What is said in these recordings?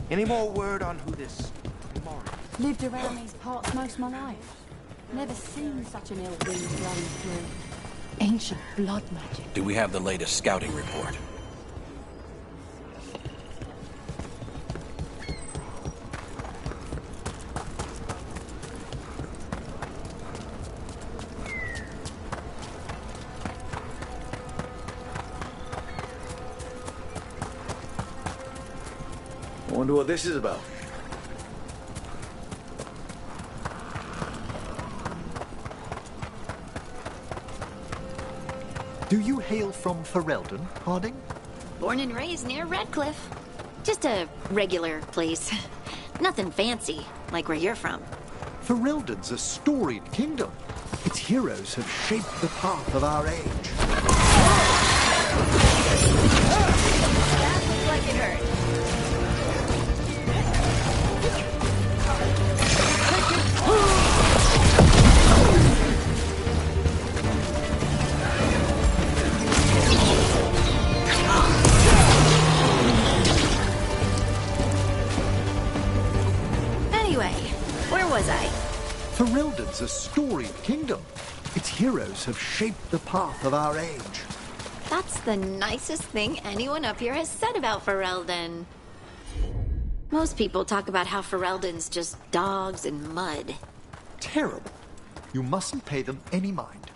Any more word on who this Mori? Lived around these parts most of my life. Never seen such an ill wind blowing through. Ancient blood magic. Do we have the latest scouting report? I wonder what this is about. Do you hail from Ferelden, Harding? Born and raised near Redcliffe. Just a regular place. Nothing fancy, like where you're from. Ferelden's a storied kingdom. Its heroes have shaped the path of our age. That looks like it hurt. Where was I? Ferelden's a storied kingdom. Its heroes have shaped the path of our age. That's the nicest thing anyone up here has said about Ferelden. Most people talk about how Ferelden's just dogs and mud. Terrible. You mustn't pay them any mind.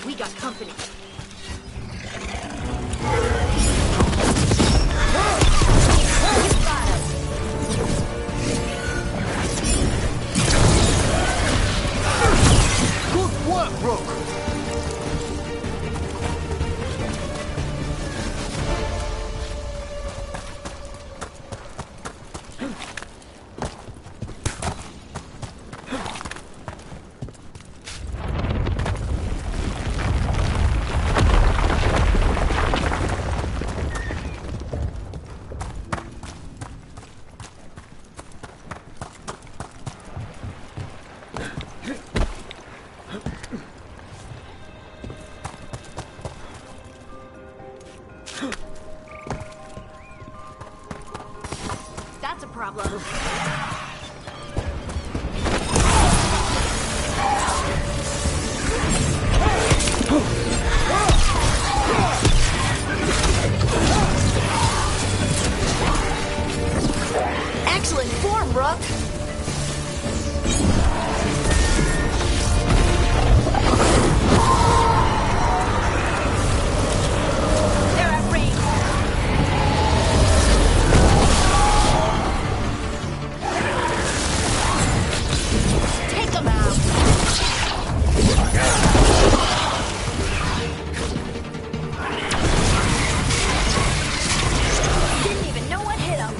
We got company. Good work, Brooke! That's a problem. Excellent form, Brooke. They're at range. Take them out. Didn't even know what hit him.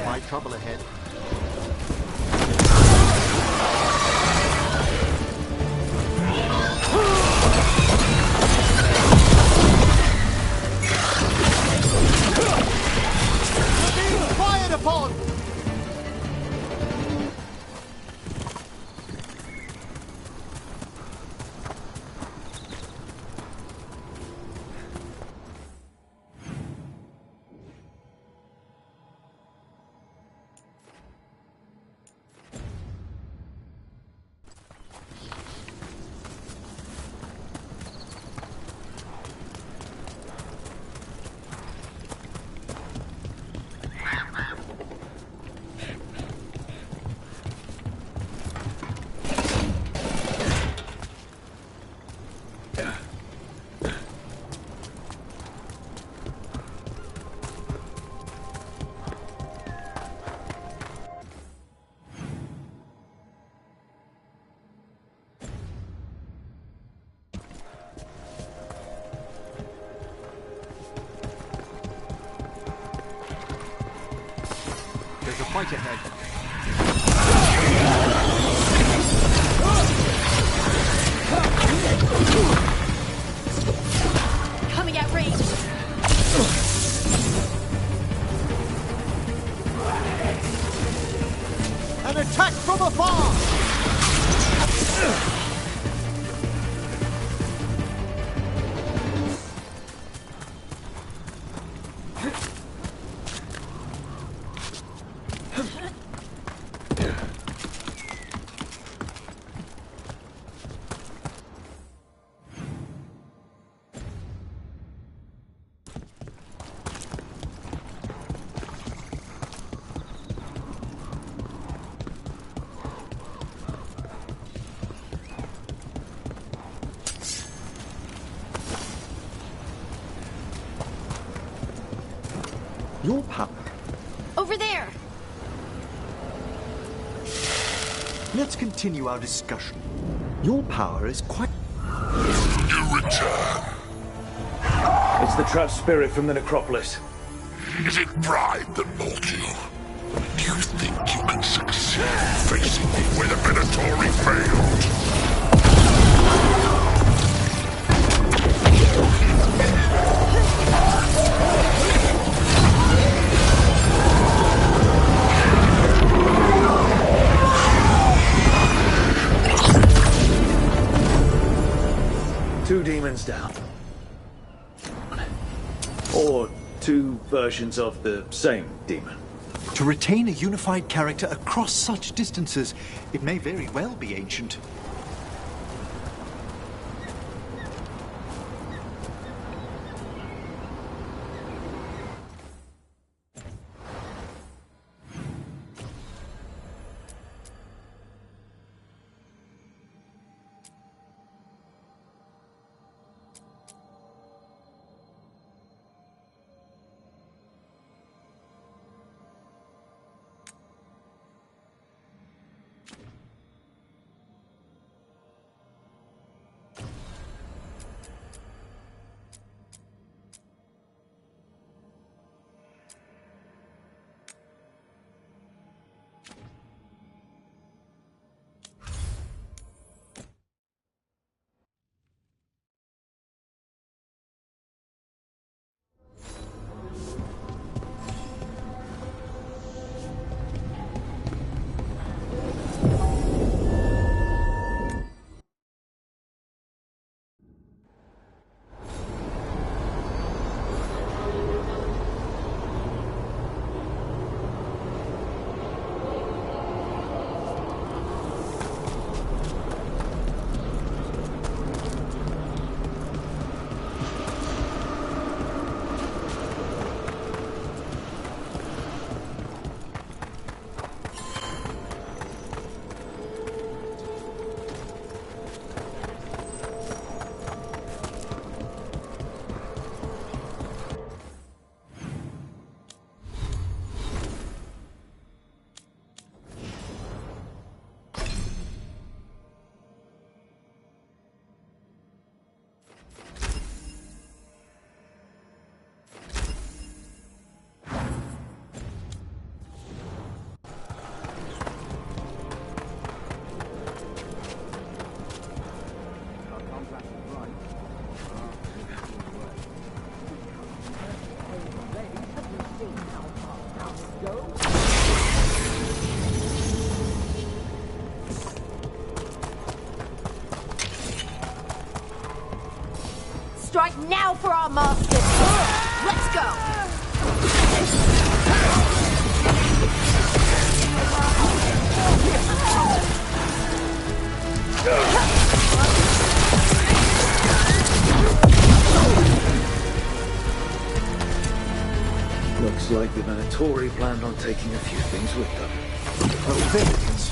My trouble ahead. Fired upon! fight ahead. Coming at range. An attack from afar! Your power. Over there. Let's continue our discussion. Your power is quite... You return. It's the trapped spirit from the necropolis. Is it pride that molded you? Do you think you can succeed facing me where the Minotauri failed? Two demons down. Or two versions of the same demon. To retain a unified character across such distances, it may very well be ancient. Strike now for our master. Let's go. Looks like the Minotauri planned on taking a few things with them. Oh, there it is.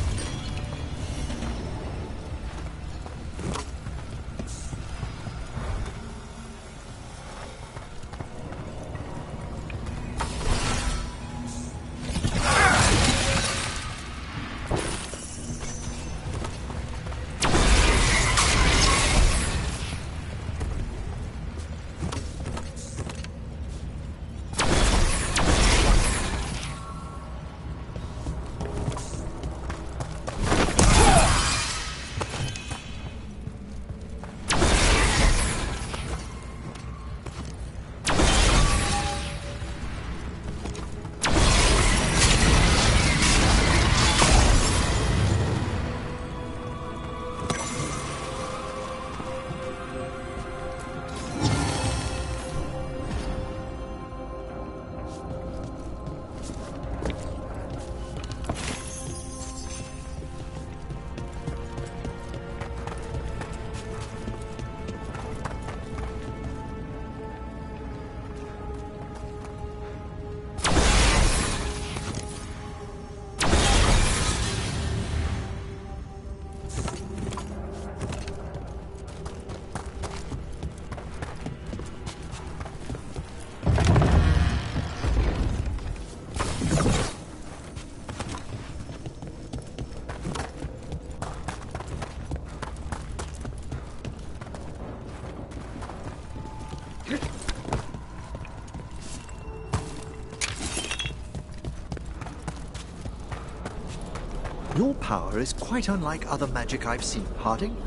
Your power is quite unlike other magic I've seen, Harding.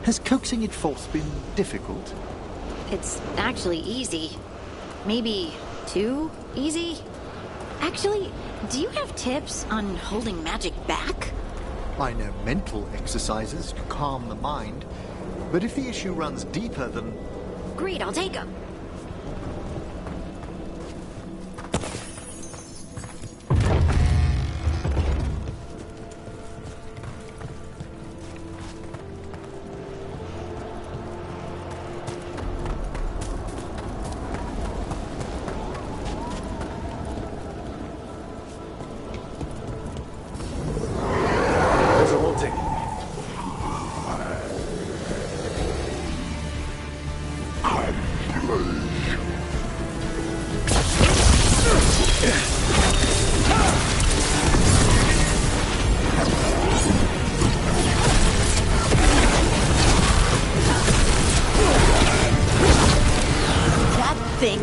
Has coaxing it forth been difficult? It's actually easy. Maybe too easy? Actually, do you have tips on holding magic back? I know mental exercises to calm the mind, but if the issue runs deeper than... Great, I'll take them.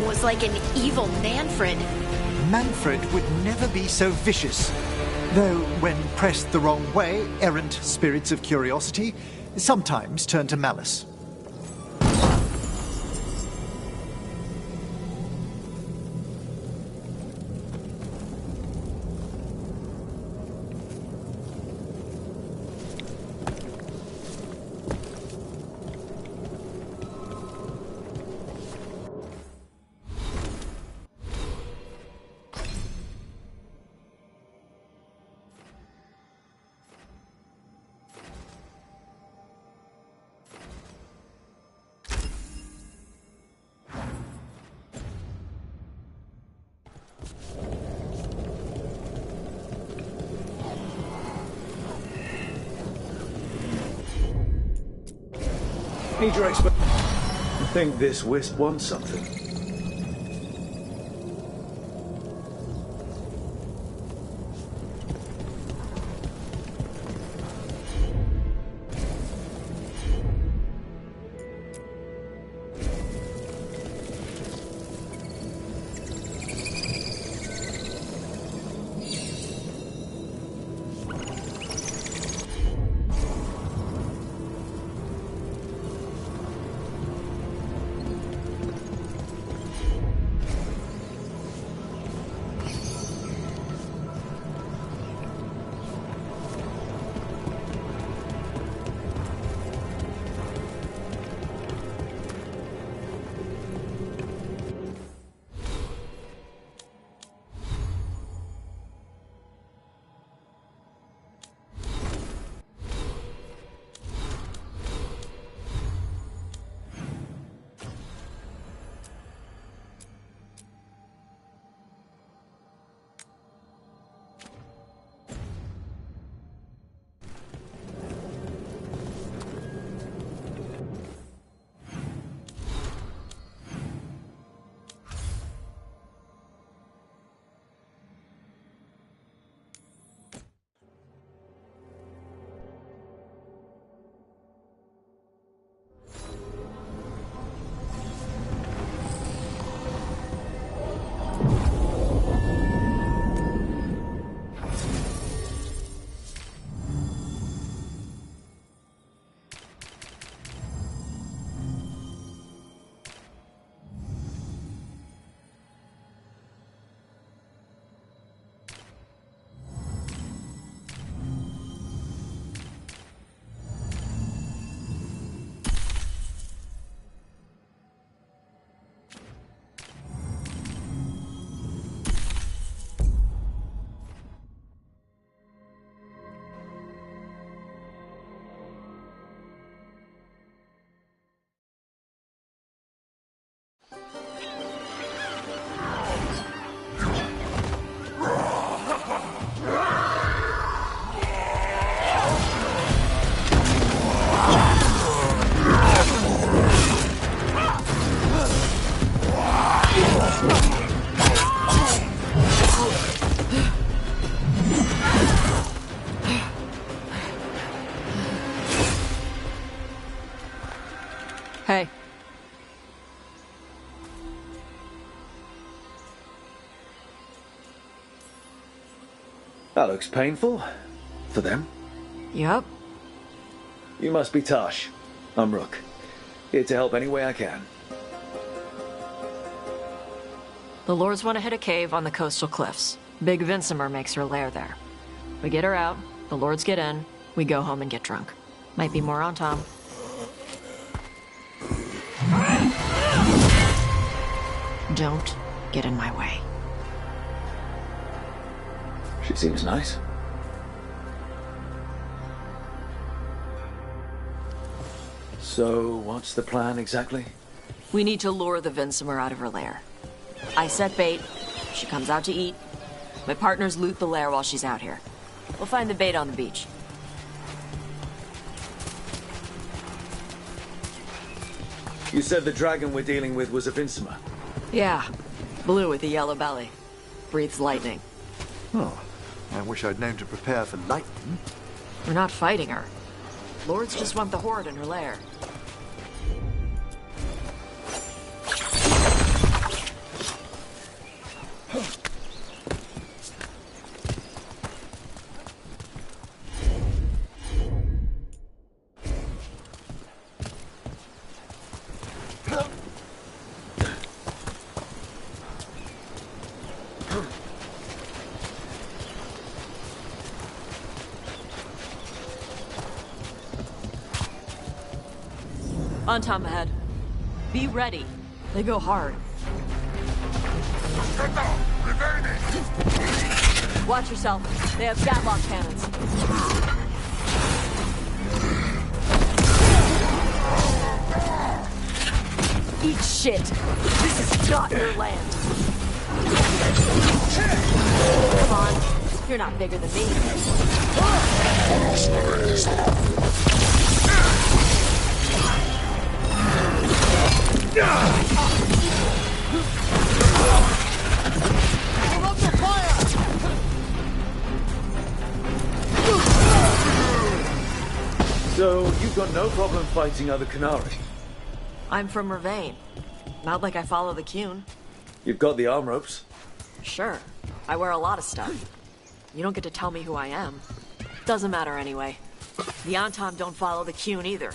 Was like an evil Manfred. Manfred would never be so vicious. Though, when pressed the wrong way, errant spirits of curiosity sometimes turn to malice. Need your expert. I think this wisp wants something. Hey. That looks painful. For them. Yup. You must be Tosh. I'm Rook. Here to help any way I can. The Lords want to hit a cave on the coastal cliffs. Big Vincimer makes her lair there. We get her out, the Lords get in, we go home and get drunk. Might be more on Tom. Don't get in my way. She seems nice. So, what's the plan exactly? We need to lure the Vincimer out of her lair. I set bait, she comes out to eat. My partners loot the lair while she's out here. We'll find the bait on the beach. You said the dragon we're dealing with was a Vincimer. Yeah, blue with a yellow belly. Breathes lightning. Oh, I wish I'd known to prepare for lightning. We're not fighting her. Lords just want the horde in her lair. On Tom ahead. Be ready. They go hard. Watch yourself. They have gatlock cannons. Eat shit. This is not your land. Come on. You're not bigger than me. So, you've got no problem fighting other Qunari? I'm from Ravain. Not like I follow the Qun. You've got the arm ropes? Sure. I wear a lot of stuff. You don't get to tell me who I am. Doesn't matter anyway. The Antom don't follow the Qun either.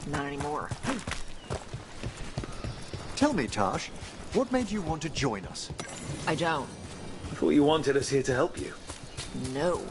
Not anymore. Tell me, Tosh, what made you want to join us? I don't. I thought you wanted us here to help you. No.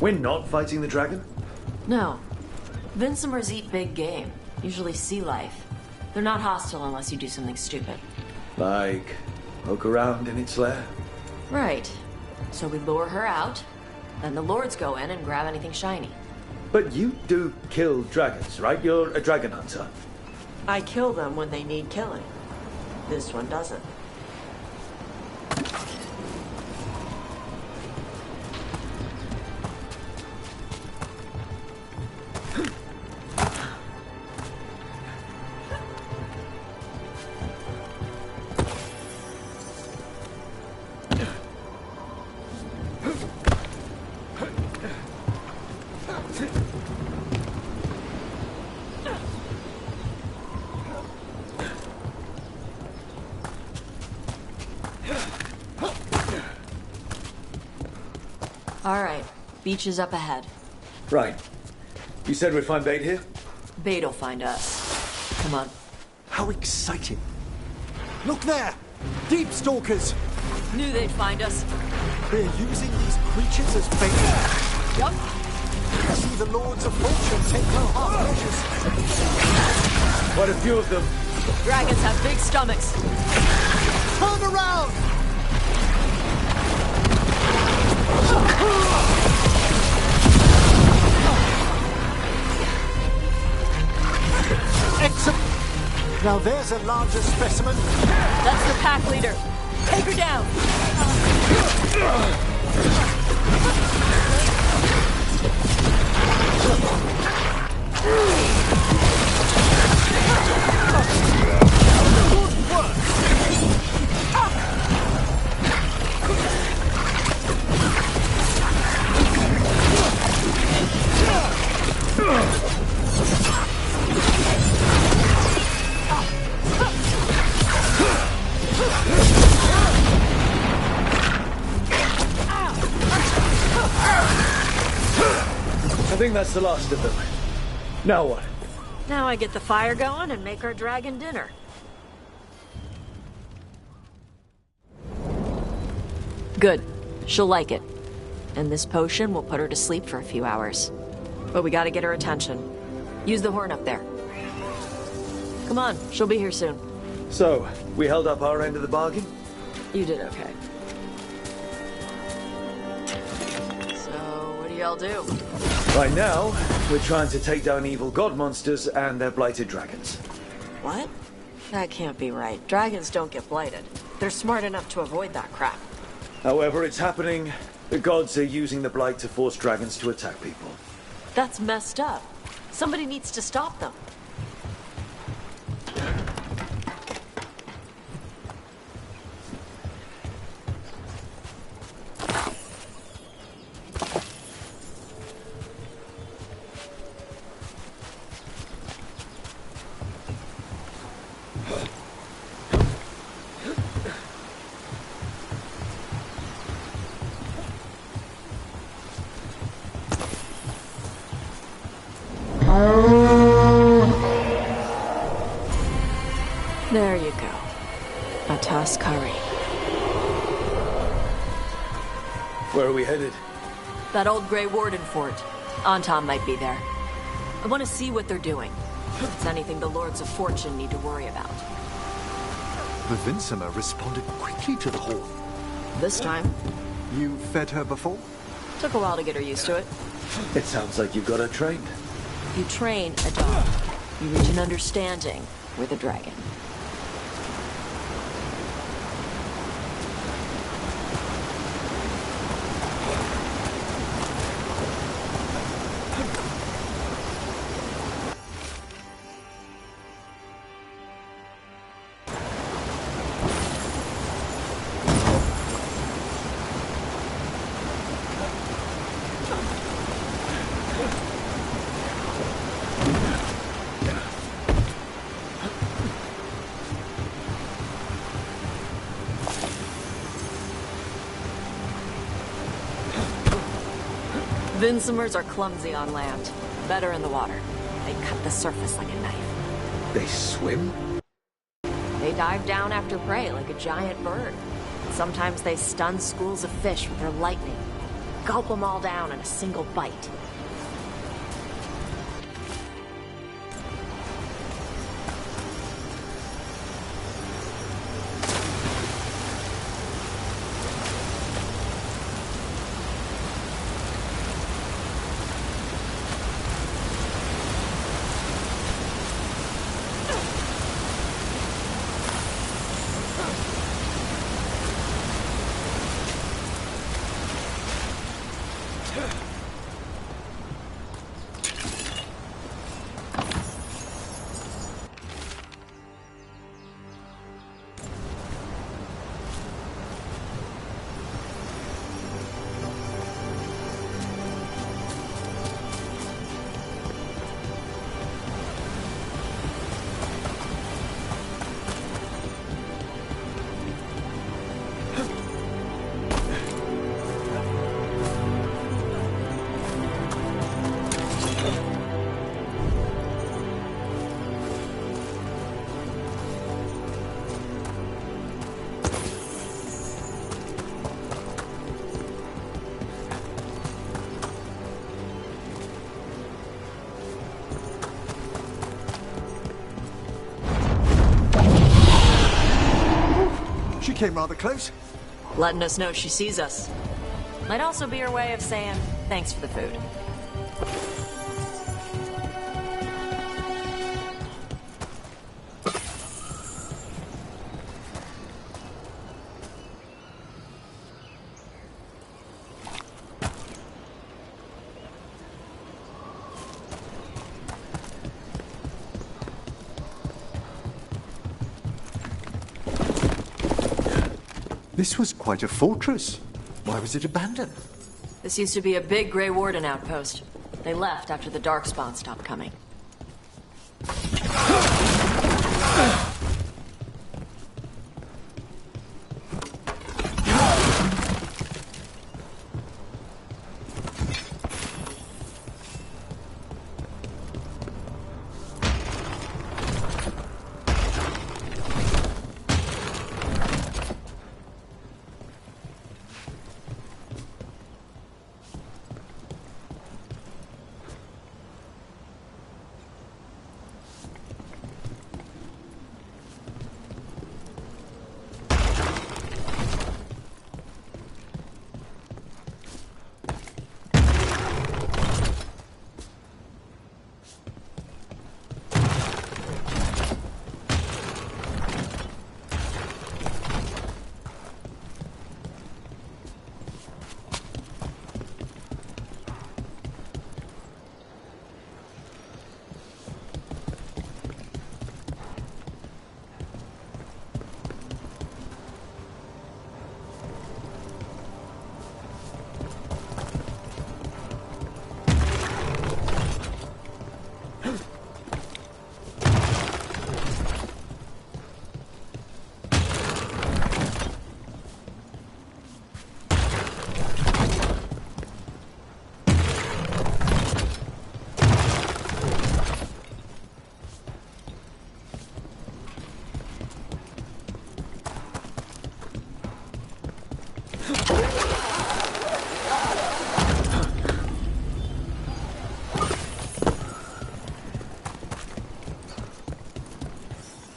We're not fighting the dragon? No. Vincimers eat big game. Usually sea life. They're not hostile unless you do something stupid. Like, poke around in its lair? Right. So we lure her out, then the Lords go in and grab anything shiny. But you do kill dragons, right? You're a dragon hunter. I kill them when they need killing. This one doesn't. All right, beach is up ahead. Right. You said we'd find bait here? Bait'll find us. Come on. How exciting! Look there! Deep stalkers! Knew they'd find us. They're using these creatures as bait. Yup. I see the Lords of Fortune take no half measures. Quite a few of them. Dragons have big stomachs. Turn around! Excellent. Now there's a larger specimen. That's the pack leader. Take her down. I think that's the last of them. Now what? Now I get the fire going and make our dragon dinner. Good. She'll like it. And this potion will put her to sleep for a few hours. But we gotta get her attention. Use the horn up there. Come on, she'll be here soon. So, we held up our end of the bargain? You did okay. So, what do y'all do? Right now, we're trying to take down evil god monsters and their blighted dragons. What? That can't be right. Dragons don't get blighted. They're smart enough to avoid that crap. However it's happening, the gods are using the blight to force dragons to attack people. That's messed up. Somebody needs to stop them. There you go. A toss curry. Where are we headed? That old Grey Warden fort. Anton might be there. I want to see what they're doing. If it's anything the Lords of Fortune need to worry about. The Vinsima responded quickly to the horn. This time, You fed her before? took a while to get her used to it. It sounds like you've got her trained. You train a dog. You reach an understanding with a dragon. Vinsimers are clumsy on land, better in the water. They cut the surface like a knife. They swim? They dive down after prey like a giant bird. Sometimes they stun schools of fish with their lightning. Gulp them all down in a single bite. came rather close. Letting us know she sees us. Might also be her way of saying thanks for the food. This was quite a fortress. Why was it abandoned? This used to be a big Grey Warden outpost. They left after the Darkspawn stopped coming.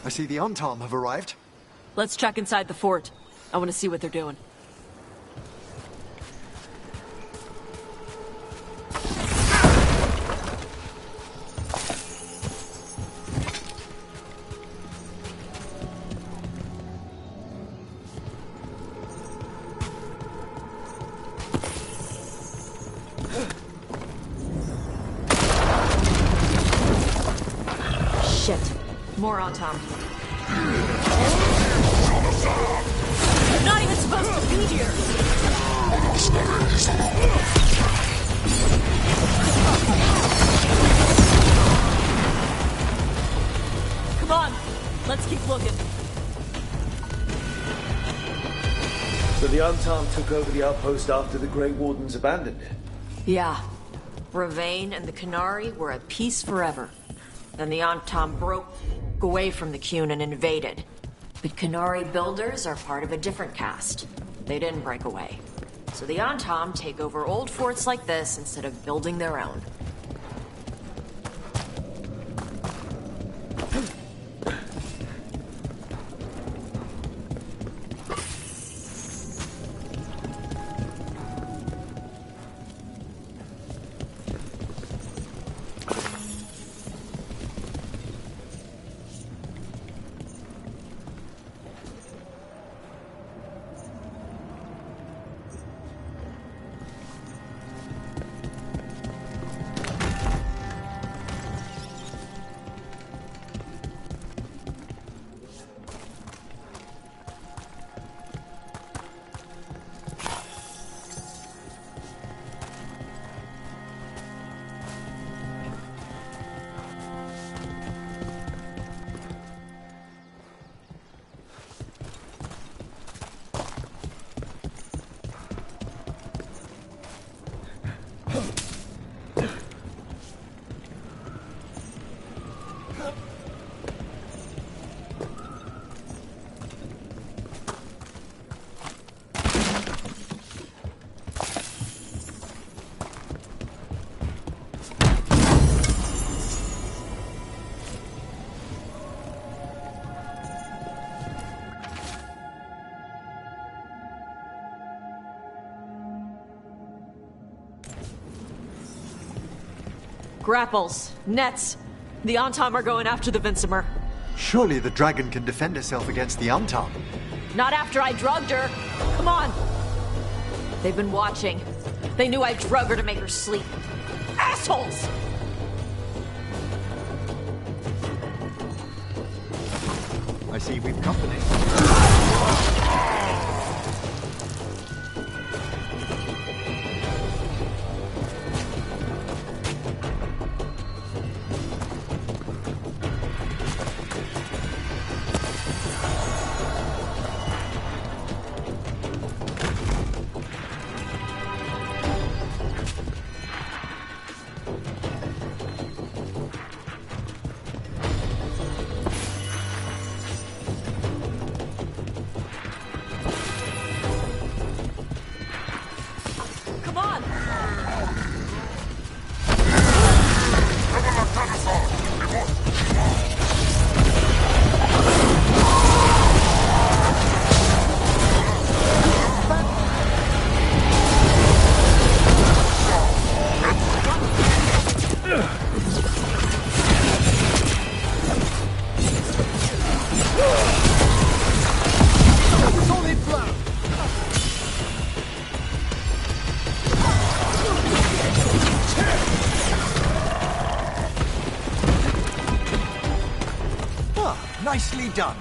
I see the Untarm have arrived. Let's check inside the fort. I want to see what they're doing. Shit. More on Tom. You're not even supposed to be here! Come on, let's keep looking. So the Untarm took over the outpost after the Grey Wardens abandoned it? Yeah. Ravane and the Canary were at peace forever. Then the Untarm broke away from the Qun and invaded. But Canary builders are part of a different caste. They didn't break away. So the Untarm take over old forts like this instead of building their own. Grapples. Nets. The Antam are going after the Vincimer. Surely the dragon can defend herself against the Antam. Not after I drugged her. Come on. They've been watching. They knew I drug her to make her sleep. Assholes! I see we've company. Come on! Nicely done.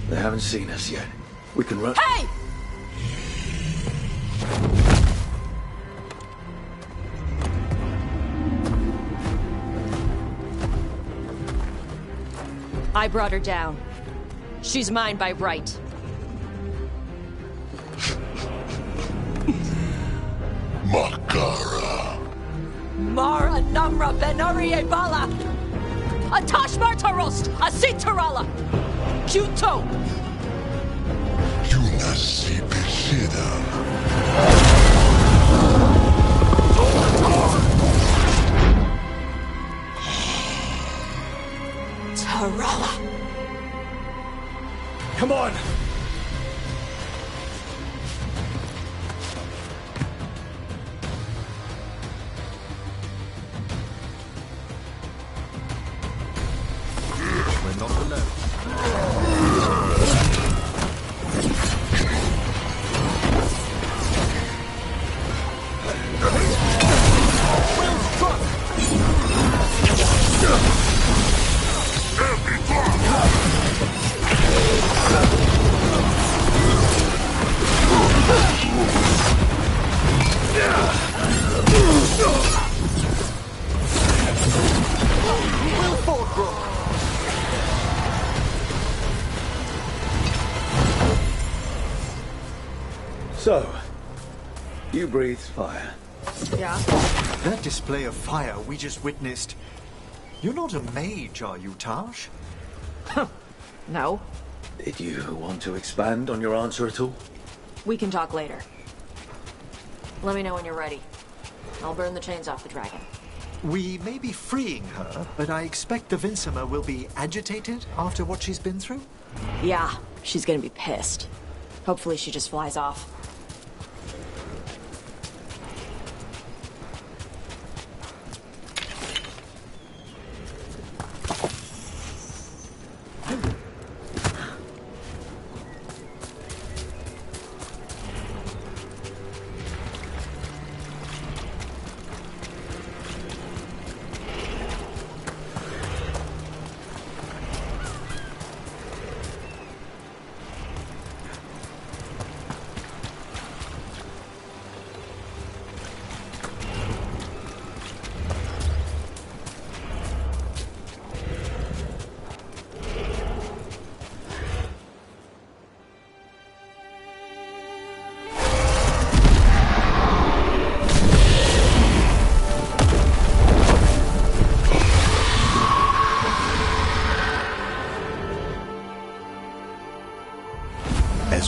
They haven't seen us yet. We can run. Hey! I brought her down. She's mine by right. Makara. Mara Namra Benari Bala! Atash Martarost! Asitarala! Kyuto! Yunasi Bishida. Tarala! Come on! We're not alone. So, you breathed fire. Yeah? That display of fire we just witnessed. You're not a mage, are you, Taj? No. Did you want to expand on your answer at all? We can talk later. Let me know when you're ready. I'll burn the chains off the dragon. We may be freeing her, but I expect the Vincimer will be agitated after what she's been through. Yeah, she's gonna be pissed. Hopefully she just flies off.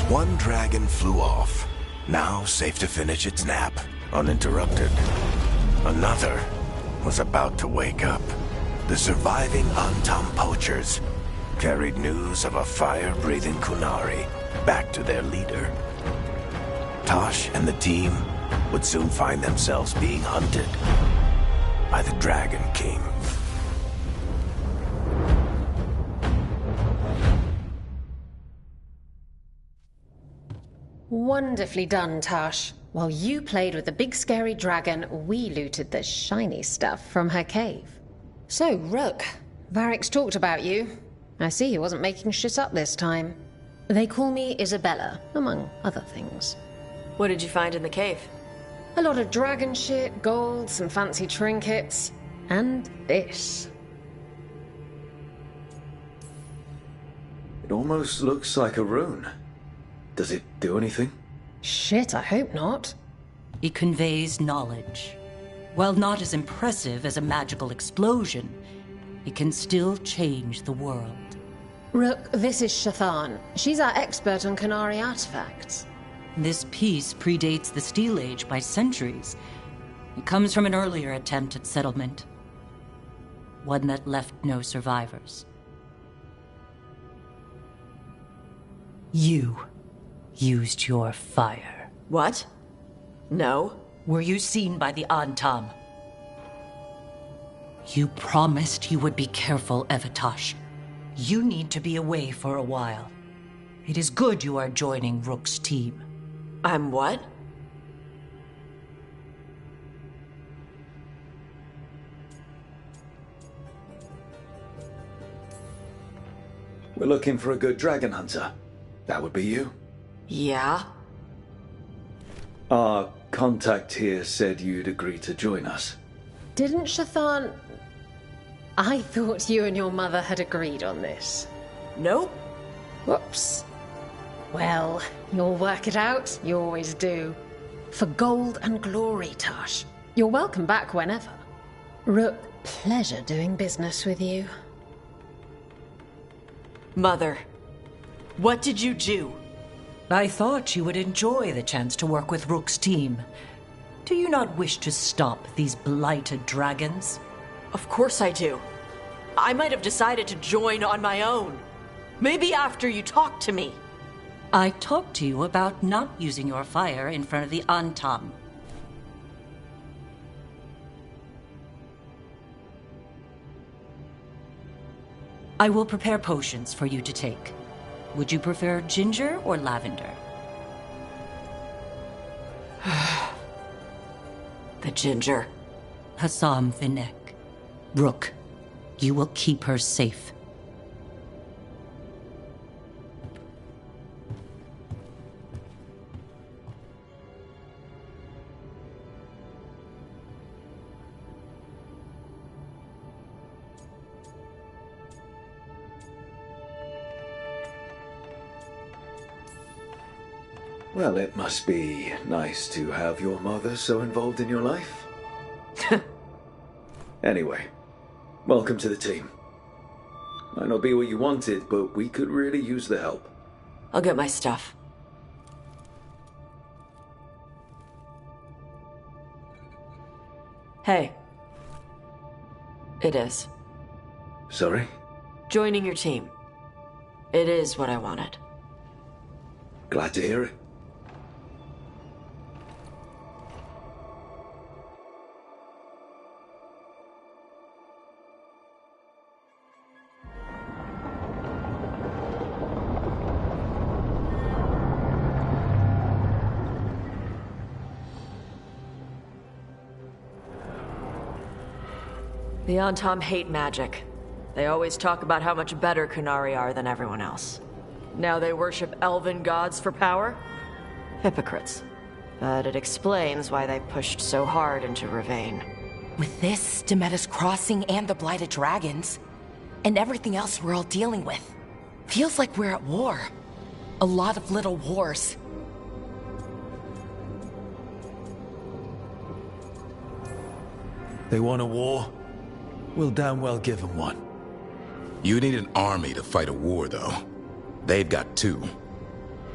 one dragon flew off, now safe to finish its nap, uninterrupted. Another was about to wake up. The surviving Antam poachers carried news of a fire-breathing Kunari back to their leader. Tosh and the team would soon find themselves being hunted by the Dragon King. Wonderfully done, Tosh. While you played with the big scary dragon, we looted the shiny stuff from her cave. So, Rook, Varric's talked about you. I see he wasn't making shit up this time. They call me Isabella, among other things. What did you find in the cave? A lot of dragon shit, gold, some fancy trinkets, and this. It almost looks like a rune. Does it do anything? Shit, I hope not. It conveys knowledge. While not as impressive as a magical explosion, it can still change the world. Rook, this is Shathan. She's our expert on Kunari artifacts. This piece predates the Steel Age by centuries. It comes from an earlier attempt at settlement. One that left no survivors. You used your fire. What? No. Were you seen by the Antam? You promised you would be careful, Evatosh. You need to be away for a while. It is good you are joining Rook's team. I'm what? We're looking for a good dragon hunter. That would be you. Yeah? Our contact here said you'd agree to join us. Didn't Shathan... I thought you and your mother had agreed on this. Nope. Whoops. Well, you'll work it out. You always do. For gold and glory, Tosh. You're welcome back whenever. Rook, pleasure doing business with you. Mother, what did you do? I thought you would enjoy the chance to work with Rook's team. Do you not wish to stop these blighted dragons? Of course I do. I might have decided to join on my own. Maybe after you talked to me. I talked to you about not using your fire in front of the Antam. I will prepare potions for you to take. Would you prefer ginger or lavender? The ginger. Hassam Vinek. Rook, you will keep her safe. Well, it must be nice to have your mother so involved in your life. Anyway, welcome to the team. Might not be what you wanted, but we could really use the help. I'll get my stuff. Hey. It is. Sorry? Joining your team. It is what I wanted. Glad to hear it. The Antam hate magic. They always talk about how much better Kunari are than everyone else. Now they worship elven gods for power? Hypocrites. But it explains why they pushed so hard into Ravane. With this, Demeta's Crossing and the Blighted Dragons, and everything else we're all dealing with, feels like we're at war. A lot of little wars. They want a war? We'll damn well give them one. You need an army to fight a war, though. They've got two.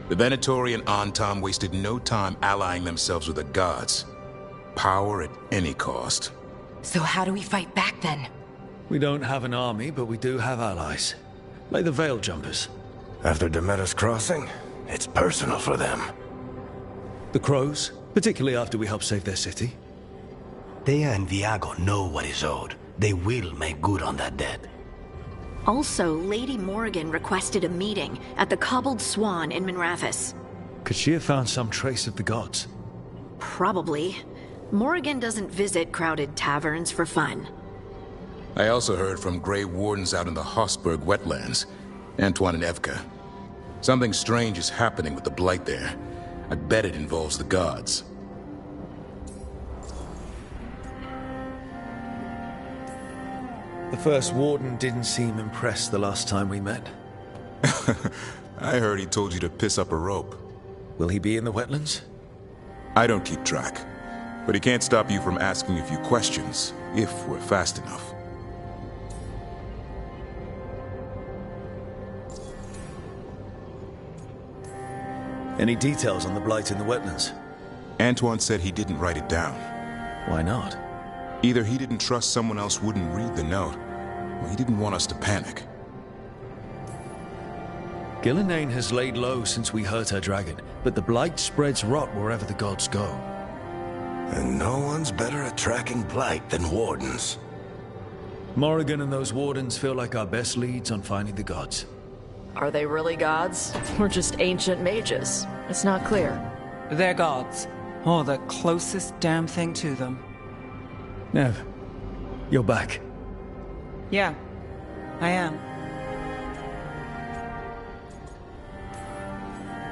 The Venatori and Antam wasted no time allying themselves with the gods. Power at any cost. So how do we fight back then? We don't have an army, but we do have allies. Like the Veil Jumpers. After Demeter's crossing, it's personal for them. The Crows, particularly after we helped save their city. Thea and Viago know what is owed. They will make good on that debt. Also, Lady Morrigan requested a meeting at the Cobbled Swan in Minrathous. Could she have found some trace of the gods? Probably. Morrigan doesn't visit crowded taverns for fun. I also heard from Grey Wardens out in the Hossberg wetlands, Antoine and Evka. Something strange is happening with the Blight there. I bet it involves the gods. The first warden didn't seem impressed the last time we met. I heard he told you to piss up a rope. Will he be in the wetlands? I don't keep track. But he can't stop you from asking a few questions, if we're fast enough. Any details on the Blight in the wetlands? Antoine said he didn't write it down. Why not? Either he didn't trust someone else wouldn't read the note, or he didn't want us to panic. Gillenane has laid low since we hurt her dragon, but the Blight spreads rot wherever the gods go. And no one's better at tracking Blight than wardens. Morrigan and those wardens feel like our best leads on finding the gods. Are they really gods? Or just ancient mages? It's not clear. They're gods. Or the closest damn thing to them. Nev, you're back. Yeah, I am.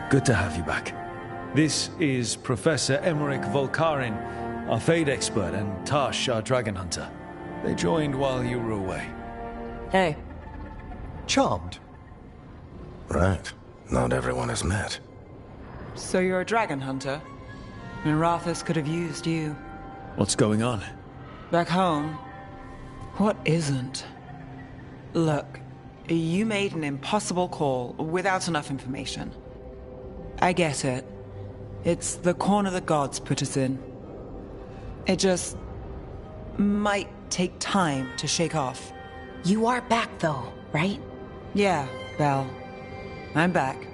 Good to have you back. This is Professor Emmerich Volkarin, our Fade expert, and Tash, our dragon hunter. They joined while you were away. Hey. Charmed. Right. Not everyone has met. So you're a dragon hunter? Minrathous could have used you. What's going on? Back home, what isn't? Look, you made an impossible call without enough information. I get it. It's the corner the gods put us in. It just might take time to shake off. You are back though, right? Yeah, Belle. I'm back.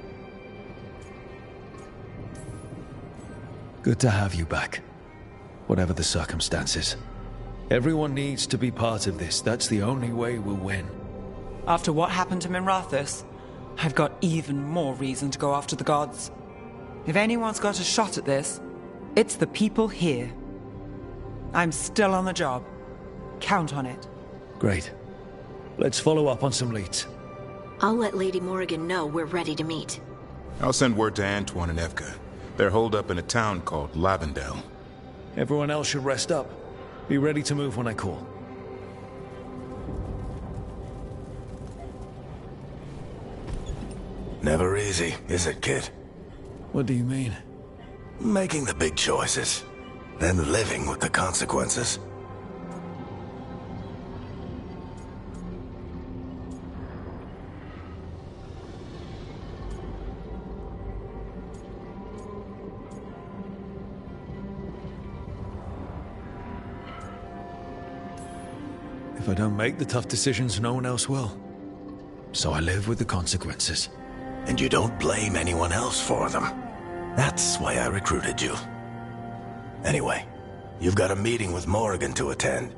Good to have you back. Whatever the circumstances. Everyone needs to be part of this. That's the only way we'll win. After what happened to Minrathous, I've got even more reason to go after the gods. If anyone's got a shot at this, it's the people here. I'm still on the job. Count on it. Great. Let's follow up on some leads. I'll let Lady Morrigan know we're ready to meet. I'll send word to Antoine and Evka. They're holed up in a town called Lavendel. Everyone else should rest up. Be ready to move when I call. Never easy, is it, kid? What do you mean? Making the big choices, then living with the consequences. If I don't make the tough decisions, no one else will. So I live with the consequences. And you don't blame anyone else for them. That's why I recruited you. Anyway, you've got a meeting with Morrigan to attend,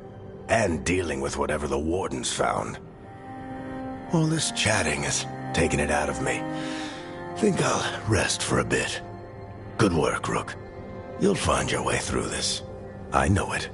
and dealing with whatever the Wardens found. All this chatting is taking it out of me. Think I'll rest for a bit. Good work, Rook. You'll find your way through this. I know it.